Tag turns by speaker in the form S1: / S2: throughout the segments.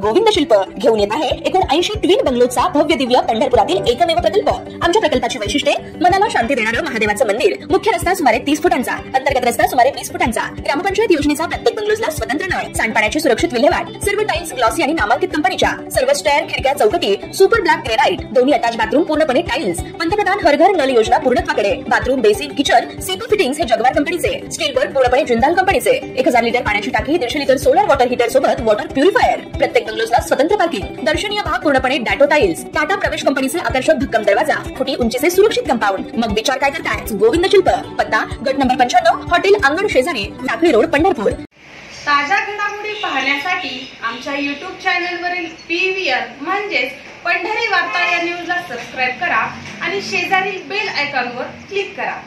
S1: गोविंद शिल्प घेऊन येत आहे एकूण 80 ट्विन बंगलोचा भव्य दिव्य पंढरपुरातील एकमेव प्रकल्प। आमच्या प्रकल्पाची वैशिष्ट्ये मनाला शांती देणारं महादेवाचं मंदिर, मुख्य रस्ता सुमारे 30 फुटांचा, अंतर्गत रस्ता सुमारे 20 फुटांचा, ग्रामपंचायत योजनेचा प्रत्येक बंगलोजला स्वतंत्र नळ, सांडपाण्याची सुरक्षित विल्हेवाट, सर्व टाइल्स ग्लॉसी आणि नामांकित कंपनीच्या, सर्व स्टेअर, खिडक्या, चौकटी सुपर ब्लॅक ग्रेनाइट, दोन्ही अटॅच बाथरूम पूर्णपणे टाइल्स, पंतप्रधान हर घर नळ योजना पूर्णत्वाकडे, बाथरूम, बेसिन, किचन, सीपू फिटिंग्स हे जगवार कंपनीचे, स्टील वर्क पूर्णपणे जिंदाल कंपनीचे, 1000 लिटर पाण्याची टाकी, 150 लिटर सोलर वॉटर हीटर सोबत वॉटर प्युरिफायर, प्रत्येक बंगलोजला स्वतंत्र पार्किंग, दर्शनीय भाग पूर्णपणे डॅटो टाइल्स, टाटा प्रवेश कंपनीचे आकर्षक भक्कम दरवाजा, फुटी उंचीचे सुरक्षित कंपाऊंड। मग विचार काय करताय? गोविंद शिल्प, पत्ता गट नंबर 95, हॉटेल अंगण शेजारी, टाकळी रोड, पंढरपूर।
S2: ताज्या घडामोडी पाहण्यासाठी आमच्या YouTube चॅनलवरील PVR म्हणजेच पंढरी वार्ता या न्यूजला सबस्क्राइब करा आणि शेजारील बेल आयकॉनवर क्लिक करा।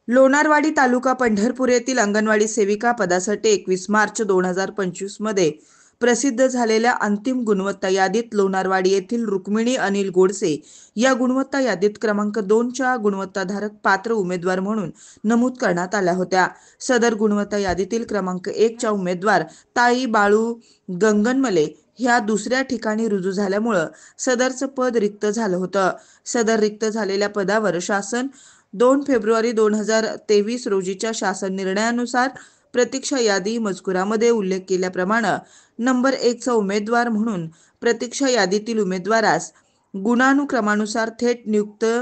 S3: लोणारवाडी तालुका पंढरपूर येथील अंगणवाडी सेविका पदासाठी 21 मार्च 2025 मध्ये प्रसिद्ध झालेल्या अंतिम गुणवत्ता यादीत लोणारवाडी येथील रुक्मिणी अनिल गोडसे या गुणवत्ता यादीत क्रमांक 2 च्या गुणवत्ताधारक पात्र उमेदवार म्हणून नमूद करण्यात आल्या होत्या। सदर गुणवत्ता यादीतील क्रमांक 1 च्या उमेदवार ताई बाळू गंगनमले ह्या दुसऱ्या ठिकाणी रुजू झाल्यामुळे सदरचं पद रिक्त झालं होतं। सदर रिक्त झालेल्या पदावर शासन 2 फेब्रुवारी 2023 रोजीच्या शासन निर्णयानुसार प्रतीक्षा यादी मजकुरामध्ये उल्लेख केल्याप्रमाणे नंबर 1 चा उमेदवार म्हणून प्रतीक्षा यादीतील उमेदवारास गुणानुक्रमानुसार थेट नियुक्ती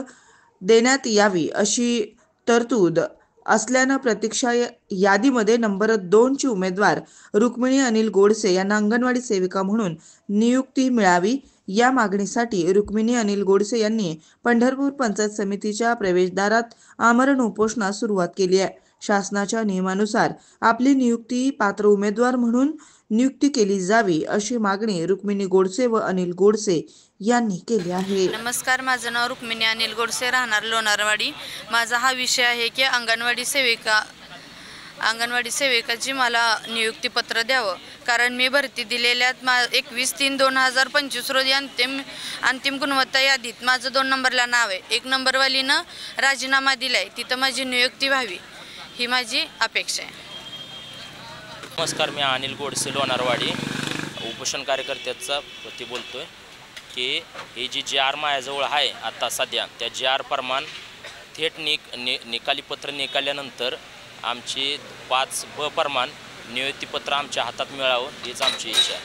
S3: देण्यात यावी अशी तरतूद असल्याने प्रतीक्षा यादीमध्ये नंबर 2 ची उमेदवार रुक्मिणी अनिल गोडसे यांना अंगणवाडी सेविका म्हणून नियुक्ती मिळावी या मागणीसाठी रुक्मिणी अनिल गोडसे यांनी पंढरपूर पंचायत समितीच्या प्रवेशद्वारात आमरण उपोषणास सुरुवात केली आहे। शासनाच्या नियमानुसार आपली नियुक्ती पात्र उमेदवार म्हणून नियुक्ती केली जावी अशी मागणी रुक्मिणी गोडसे व अनिल गोडसे यांनी केली आहे।
S4: नमस्कार, माझं नाव रुक्मिणी अनिल गोडसे, राहणार लोणारवाडी। माझा हा विषय आहे की अंगणवाडी सेविकाची मला नियुक्तीपत्र द्यावं, कारण मी भरती दिलेल्या 21/3/2025 रोजी अंतिम गुणवत्ता यादीत माझं 2 नंबरला नाव आहे। 1 नंबरवालीनं राजीनामा दिलाय, तिथं माझी नियुक्ती व्हावी ही माझी अपेक्षा आहे।
S5: नमस्कार, मी अनिल गोडसे लोणारवाडी उपोषण कार्यकर्त्याचा प्रति बोलतोय की ही जी JR माझ्याजवळ आहे आता सध्या, त्या JR प्रमाण थेट निकाली पत्र निकाल्यानंतर आमची 5B प्रमाण नियुक्तीपत्र आमच्या हातात मिळावं हीच आमची इच्छा आहे।